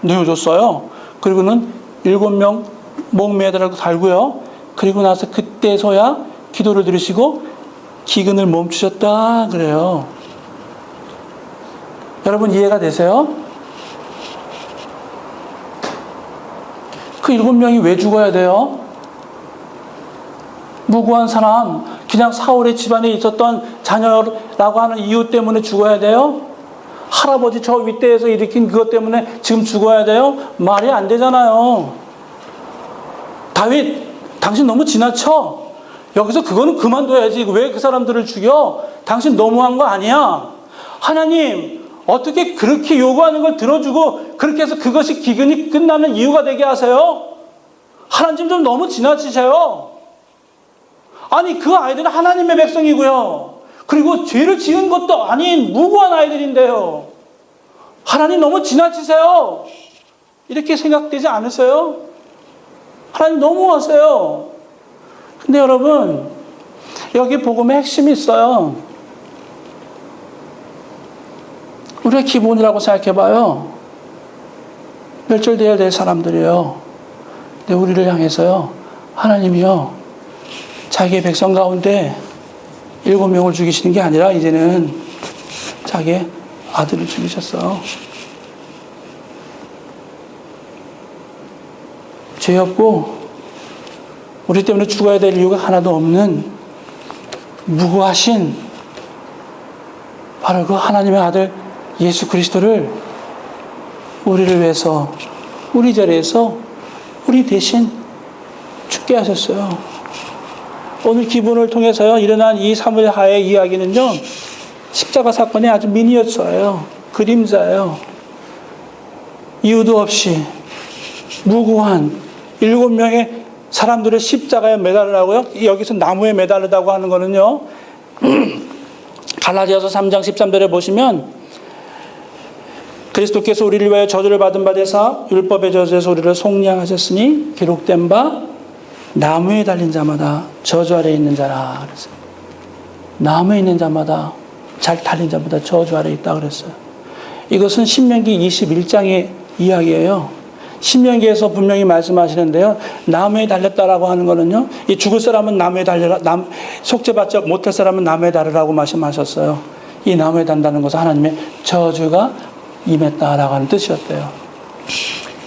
내어줬어요. 그리고는 7명 목매달고 달고요. 그리고 나서 그때서야 기도를 들으시고 기근을 멈추셨다 그래요. 여러분 이해가 되세요? 그 7명이 왜 죽어야 돼요? 무고한 사람, 그냥 사울의 집안에 있었던 자녀라고 하는 이유 때문에 죽어야 돼요? 할아버지 저 윗대에서 일으킨 그것 때문에 지금 죽어야 돼요? 말이 안 되잖아요. 다윗, 당신 너무 지나쳐. 여기서 그거는 그만둬야지. 왜 그 사람들을 죽여? 당신 너무한 거 아니야? 하나님, 어떻게 그렇게 요구하는 걸 들어주고 그렇게 해서 그것이 기근이 끝나는 이유가 되게 하세요? 하나님 좀 너무 지나치세요. 아니 그 아이들은 하나님의 백성이고요. 그리고 죄를 지은 것도 아닌 무고한 아이들인데요. 하나님 너무 지나치세요. 이렇게 생각되지 않으세요? 하나님 너무하세요. 근데 여러분 여기 복음의 핵심이 있어요. 우리가 기본이라고 생각해봐요. 멸절되어야 될 사람들이에요. 근데 우리를 향해서요. 하나님이요. 자기의 백성 가운데 7명을 죽이시는 게 아니라 이제는 자기의 아들을 죽이셨어요. 죄 없고 우리 때문에 죽어야 될 이유가 하나도 없는 무고하신 바로 그 하나님의 아들 예수 그리스도를 우리를 위해서 우리 자리에서 우리 대신 죽게 하셨어요. 오늘 기분을 통해서요 일어난 이 사무엘하의 이야기는요 십자가 사건의 아주 미니어처예요. 그림자예요. 이유도 없이 무고한 7명의 사람들을 십자가에 매달으라고요. 여기서 나무에 매달르다고 하는 거는요 갈라디아서 3장 13절에 보시면 그리스도께서 우리를 위하여 저주를 받은 바 되사 율법의 저주에서 우리를 속량하셨으니 기록된 바 나무에 달린 자마다 저주 아래 있는 자라 그랬어요. 나무에 있는 자마다 잘 달린 자마다 저주 아래 있다 그랬어요. 이것은 신명기 21장의 이야기예요. 신명기에서 분명히 말씀하시는데요. 나무에 달렸다라고 하는 거는요. 이 죽을 사람은 나무에 달려라. 속죄받지 못할 사람은 나무에 달으라고 말씀하셨어요. 이 나무에 단다는 것은 하나님의 저주가 임했다라고 하는 뜻이었대요.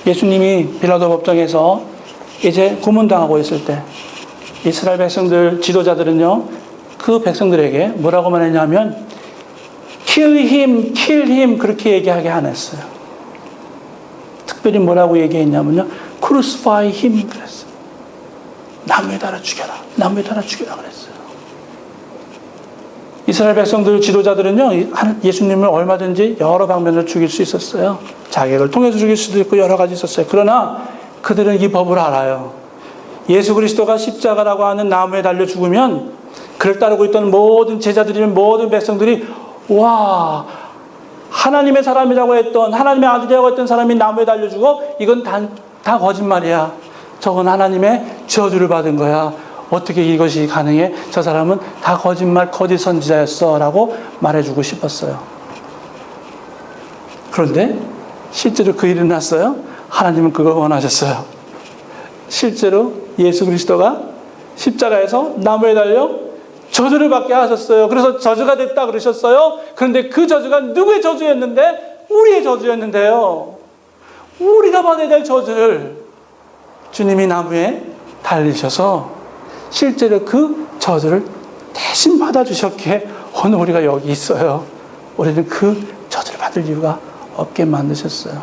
예수님이 빌라도 법정에서 이제 고문당하고 있을 때 이스라엘 백성들 지도자들은요 그 백성들에게 뭐라고 말했냐면 kill him, kill him 그렇게 얘기하게 안 했어요. 특별히 뭐라고 얘기했냐면요 crucify him 그랬어요. 나무에 달아 죽여라. 나무에 달아 죽여라 그랬어요. 이스라엘 백성들 지도자들은요 예수님을 얼마든지 여러 방면으로 죽일 수 있었어요. 자객을 통해서 죽일 수도 있고 여러 가지 있었어요. 그러나 그들은 이 법을 알아요. 예수 그리스도가 십자가라고 하는 나무에 달려 죽으면 그를 따르고 있던 모든 제자들이나 모든 백성들이 와 하나님의 사람이라고 했던 하나님의 아들이라고 했던 사람이 나무에 달려 죽어? 이건 다 거짓말이야. 저건 하나님의 저주를 받은 거야. 어떻게 이것이 가능해? 저 사람은 다 거짓말 거짓 선지자였어 라고 말해주고 싶었어요. 그런데 실제로 그 일이 났어요. 하나님은 그걸 원하셨어요. 실제로 예수 그리스도가 십자가에서 나무에 달려 저주를 받게 하셨어요. 그래서 저주가 됐다 그러셨어요. 그런데 그 저주가 누구의 저주였는데? 우리의 저주였는데요. 우리가 받아야 될 저주를 주님이 나무에 달리셔서 실제로 그 저주를 대신 받아주셨기에 오늘 우리가 여기 있어요. 우리는 그 저주를 받을 이유가 없게 만드셨어요.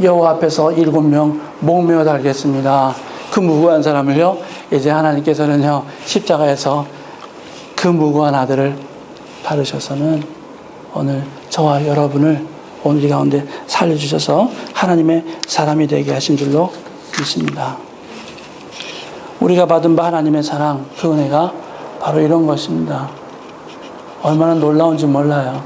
여호와 앞에서 7명 목매어 달겠습니다. 그 무고한 사람을요, 이제 하나님께서는요, 십자가에서 그 무고한 아들을 바르셔서는 오늘 저와 여러분을 오늘 이 가운데 살려주셔서 하나님의 사람이 되게 하신 줄로 믿습니다. 우리가 받은 바 하나님의 사랑, 그 은혜가 바로 이런 것입니다. 얼마나 놀라운지 몰라요.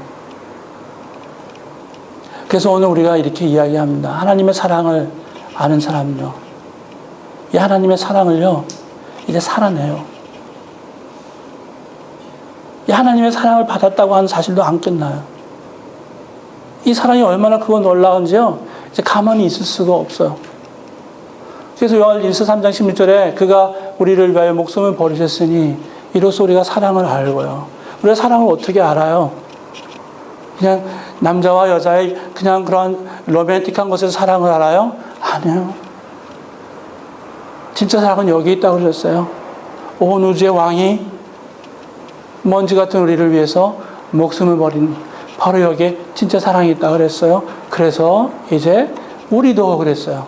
그래서 오늘 우리가 이렇게 이야기합니다. 하나님의 사랑을 아는 사람은요, 이 하나님의 사랑을요, 이제 살아내요. 이 하나님의 사랑을 받았다고 하는 사실도 안 끝나요. 이 사랑이 얼마나 그거 놀라운지요, 이제 가만히 있을 수가 없어요. 그래서 요한일서 3장 16절에 그가 우리를 위하여 목숨을 버리셨으니 이로써 우리가 사랑을 알고요. 우리가 사랑을 어떻게 알아요? 그냥 남자와 여자의 그냥 그런 로맨틱한 것에서 사랑을 알아요? 아니에요. 진짜 사랑은 여기 있다고 그러셨어요. 온 우주의 왕이 먼지 같은 우리를 위해서 목숨을 버린 바로 여기에 진짜 사랑이 있다고 그랬어요. 그래서 이제 우리도 그랬어요.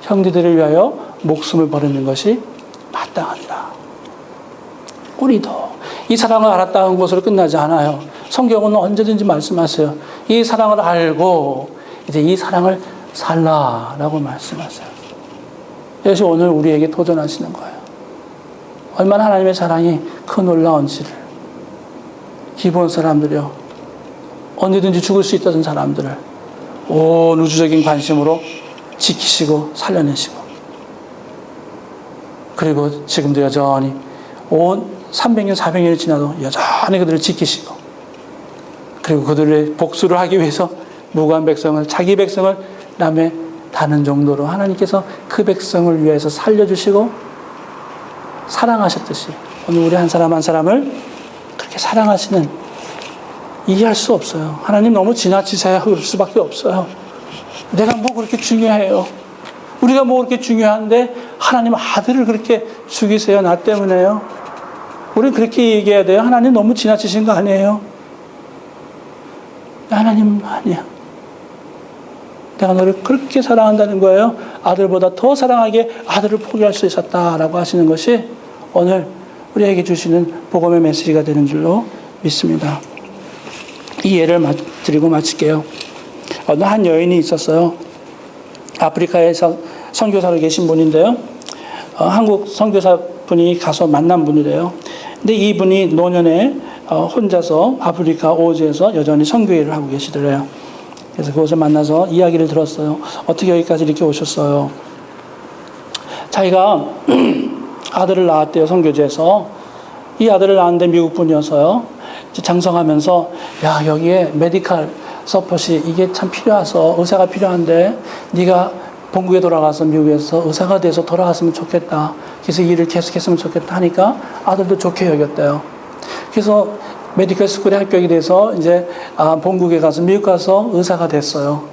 형제들을 위하여 목숨을 버리는 것이 마땅하니라. 우리도 이 사랑을 알았다는 것으로 끝나지 않아요. 성경은 언제든지 말씀하세요. 이 사랑을 알고 이제 이 사랑을 살라라고 말씀하세요. 그래서 오늘 우리에게 도전하시는 거예요. 얼마나 하나님의 사랑이 그 놀라운지를. 기본 사람들이요, 언제든지 죽을 수 있다던 사람들을 온 우주적인 관심으로 지키시고 살려내시고, 그리고 지금도 여전히 온 300년, 400년이 지나도 여전히 그들을 지키시고, 그리고 그들의 복수를 하기 위해서 무고한 백성을, 자기 백성을 남에 다는 정도로 하나님께서 그 백성을 위해서 살려주시고 사랑하셨듯이 오늘 우리 한 사람 한 사람을 그렇게 사랑하시는, 이해할 수 없어요. 하나님 너무 지나치셔야 할 수밖에 없어요. 내가 뭐 그렇게 중요해요? 우리가 뭐 그렇게 중요한데 하나님 아들을 그렇게 죽이세요? 나 때문에요? 우리는 그렇게 얘기해야 돼요. 하나님 너무 지나치신 거 아니에요? 하나님 아니야. 내가 너를 그렇게 사랑한다는 거예요. 아들보다 더 사랑하게 아들을 포기할 수 있었다라고 하시는 것이 오늘 우리에게 주시는 복음의 메시지가 되는 줄로 믿습니다. 이 예를 드리고 마칠게요. 어느 한 여인이 있었어요. 아프리카에서 선교사로 계신 분인데요. 한국 선교사 분이 가서 만난 분이래요. 근데 이분이 노년에 혼자서 아프리카 오즈에서 여전히 선교 일을 하고 계시더래요. 그래서 그곳을 만나서 이야기를 들었어요. 어떻게 여기까지 이렇게 오셨어요? 자기가 아들을 낳았대요, 선교지에서. 이 아들을 낳았는데 미국 분이어서요. 장성하면서, 야, 여기에 메디컬 서폿이 이게 참 필요해서, 의사가 필요한데 네가 본국에 돌아가서 미국에서 의사가 돼서 돌아갔으면 좋겠다. 그래서 일을 계속했으면 좋겠다 하니까 아들도 좋게 여겼대요. 그래서 메디컬 스쿨에 합격이 돼서 이제 본국에 가서 미국 가서 의사가 됐어요.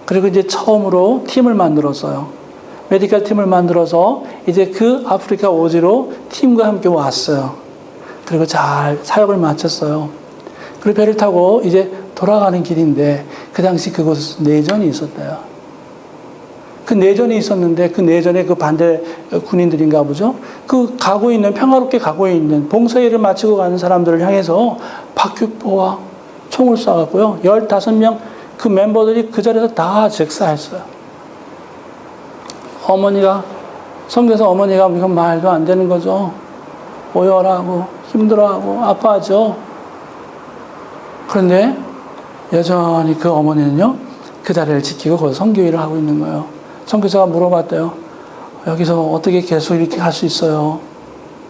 그리고 이제 처음으로 팀을 만들었어요. 메디컬 팀을 만들어서 이제 그 아프리카 오지로 팀과 함께 왔어요. 그리고 잘 사역을 마쳤어요. 그리고 배를 타고 이제 돌아가는 길인데 그 당시 그곳에서 내전이 있었대요. 그 내전이 있었는데 그 내전에 그 반대 군인들인가 보죠. 그 가고 있는, 평화롭게 가고 있는 봉사일을 마치고 가는 사람들을 향해서 박격포와 총을 쏴갖고요. 15명 그 멤버들이 그 자리에서 다 즉사했어요. 어머니가, 선교사 어머니가 이건 말도 안 되는 거죠. 오열하고 힘들어하고 아파하죠. 그런데 여전히 그 어머니는요, 그 자리를 지키고 거기서 선교 일을 하고 있는 거예요. 선교사가 물어봤대요. 여기서 어떻게 계속 이렇게 할 수 있어요?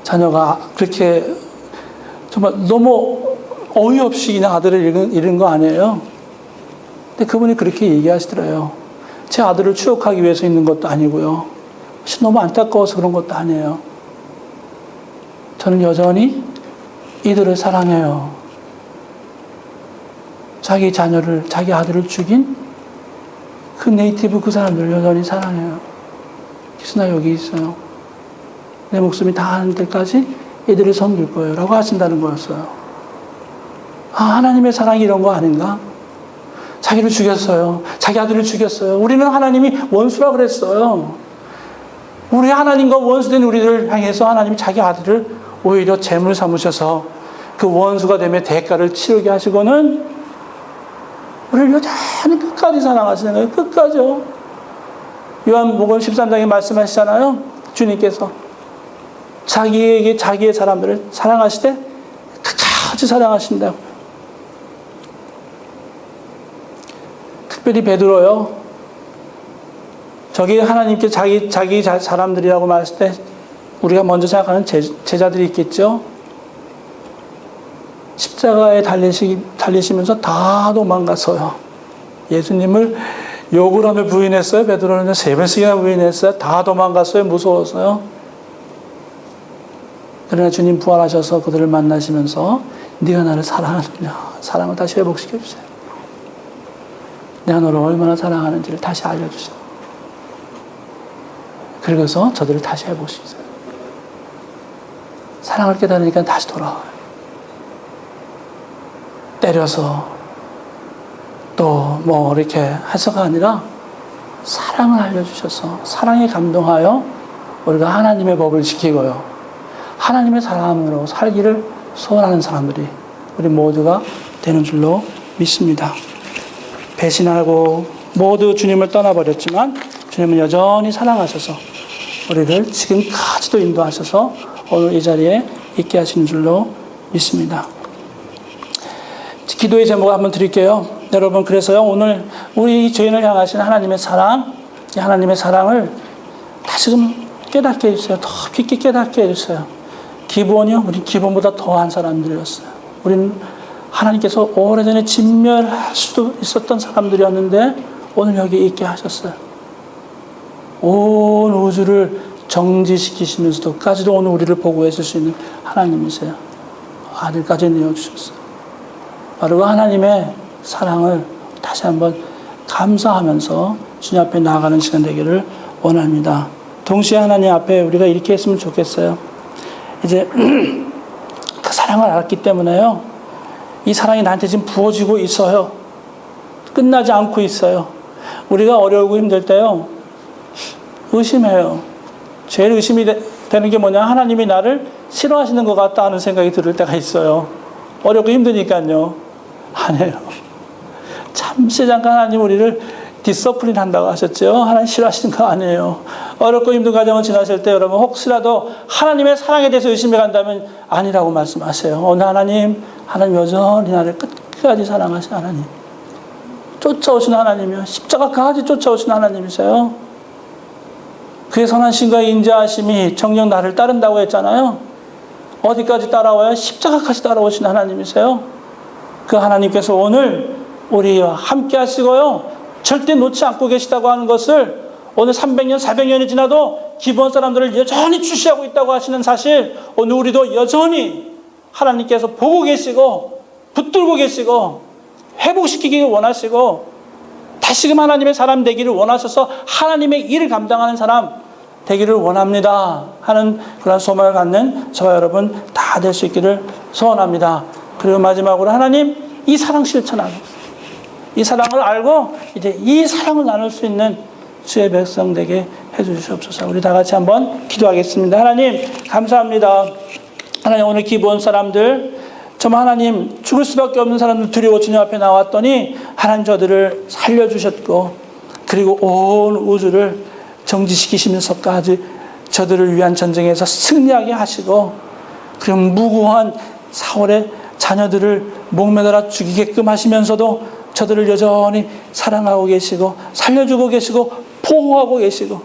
자녀가 그렇게 정말 너무 어이없이 그냥 아들을 잃은 거 아니에요? 근데 그분이 그렇게 얘기하시더래요. 제 아들을 추억하기 위해서 있는 것도 아니고요. 너무 안타까워서 그런 것도 아니에요. 저는 여전히 이들을 사랑해요. 자기 자녀를, 자기 아들을 죽인 그 네이티브 그 사람들을 여전히 사랑해요. 그래서 나 여기 있어요. 내 목숨이 다하는 데까지 이들을 섬길 거예요. 라고 하신다는 거였어요. 아, 하나님의 사랑이 이런 거 아닌가? 자기를 죽였어요. 자기 아들을 죽였어요. 우리는 하나님이 원수라 그랬어요. 우리 하나님과 원수된 우리를 향해서 하나님이 자기 아들을 오히려 제물 삼으셔서 그 원수가 되며 대가를 치르게 하시고는 우리를 여전히 끝까지 사랑하시는 거예요. 끝까지요. 요한복음 13장에 말씀하시잖아요. 주님께서 자기에게 자기의 사람들을 사랑하시되 끝까지 사랑하신다고. 특별히 베드로요. 저기 하나님께 자기 사람들이라고 말했을 때 우리가 먼저 생각하는 제자들이 있겠죠. 십자가에 달리시면서 다 도망갔어요. 예수님을 욕을 하며 부인했어요. 베드로는 3번씩이나 부인했어요. 다 도망갔어요. 무서워서요. 그러나 주님 부활하셔서 그들을 만나시면서 네가 나를 사랑하느냐. 사랑을 다시 회복시켜 주세요. 내가 너를 얼마나 사랑하는지를 다시 알려주세요. 그리고서 저들을 다시 회복시키세요. 사랑을 깨달으니까 다시 돌아와요. 때려서 또 뭐 이렇게 해서가 아니라 사랑을 알려주셔서 사랑에 감동하여 우리가 하나님의 법을 지키고요. 하나님의 사랑으로 살기를 소원하는 사람들이 우리 모두가 되는 줄로 믿습니다. 배신하고 모두 주님을 떠나버렸지만 주님은 여전히 사랑하셔서 우리를 지금까지도 인도하셔서 오늘 이 자리에 있게 하시는 줄로 믿습니다. 기도의 제목을 한번 드릴게요. 여러분, 그래서요, 오늘 우리 죄인을 향하신 하나님의 사랑, 이 하나님의 사랑을 다시금 깨닫게 해주세요. 더 깊게 깨닫게 해주세요. 기본이요, 우리 기본보다 더한 사람들이었어요. 우리는 하나님께서 오래전에 진멸할 수도 있었던 사람들이었는데 오늘 여기 있게 하셨어요. 온 우주를 정지시키시면서도까지도 오늘 우리를 보호해 줄 수 있는 하나님이세요. 아들까지 내어주셨어요. 바로 그 하나님의 사랑을 다시 한번 감사하면서 주님 앞에 나아가는 시간 되기를 원합니다. 동시에 하나님 앞에 우리가 이렇게 했으면 좋겠어요. 이제 그 사랑을 알았기 때문에요. 이 사랑이 나한테 지금 부어지고 있어요. 끝나지 않고 있어요. 우리가 어려우고 힘들 때요. 의심해요. 제일 의심이 되는 게 뭐냐. 하나님이 나를 싫어하시는 것 같다 하는 생각이 들을 때가 있어요. 어렵고 힘드니까요. 아니에요. 잠시 잠깐 하나님 우리를 디서플린 한다고 하셨죠. 하나님 싫어하시는 거 아니에요. 어렵고 힘든 과정을 지나실 때 여러분 혹시라도 하나님의 사랑에 대해서 의심해 간다면 아니라고 말씀하세요. 오늘 하나님 여전히 나를 끝까지 사랑하신 하나님. 쫓아오신 하나님이요. 십자가까지 쫓아오신 하나님이세요. 그의 선하심과 인자하심이 정녕 나를 따른다고 했잖아요. 어디까지 따라와요? 십자가까지 따라오신 하나님이세요. 그 하나님께서 오늘 우리와 함께 하시고요. 절대 놓지 않고 계시다고 하는 것을 오늘 300년, 400년이 지나도 기본 사람들을 여전히 주시하고 있다고 하시는 사실, 오늘 우리도 여전히 하나님께서 보고 계시고 붙들고 계시고 회복시키기를 원하시고 다시금 하나님의 사람 되기를 원하셔서 하나님의 일을 감당하는 사람 되기를 원합니다 하는 그런 소망을 갖는 저와 여러분 다 될 수 있기를 소원합니다. 그리고 마지막으로 하나님 이 사랑 실천하고 이 사랑을 알고 이제 이 사랑을 나눌 수 있는 주의 백성 되게 해주시옵소서. 우리 다 같이 한번 기도하겠습니다. 하나님 감사합니다. 하나님 오늘 기본 사람들 정말 하나님 죽을 수밖에 없는 사람들 두려워 주님 앞에 나왔더니 하나님 저들을 살려주셨고 그리고 온 우주를 정지시키시면서까지 저들을 위한 전쟁에서 승리하게 하시고 그리고 무고한 사울의 자녀들을 목매달아 죽이게끔 하시면서도 저들을 여전히 사랑하고 계시고 살려주고 계시고 보호하고 계시고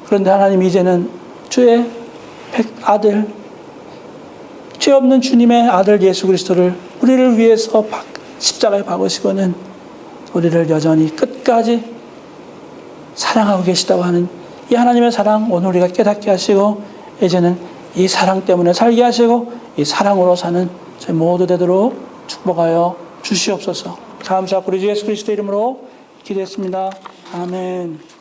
그런데 하나님 이제는 주의 아들 죄 없는 주님의 아들 예수 그리스도를 우리를 위해서 십자가에 박으시고는 우리를 여전히 끝까지 사랑하고 계시다고 하는 이 하나님의 사랑 오늘 우리가 깨닫게 하시고 이제는 이 사랑 때문에 살게 하시고 이 사랑으로 사는 저희 모두 되도록 축복하여 주시옵소서. 감사하고 우리 주 예수 그리스도 이름으로 기도했습니다. 아멘.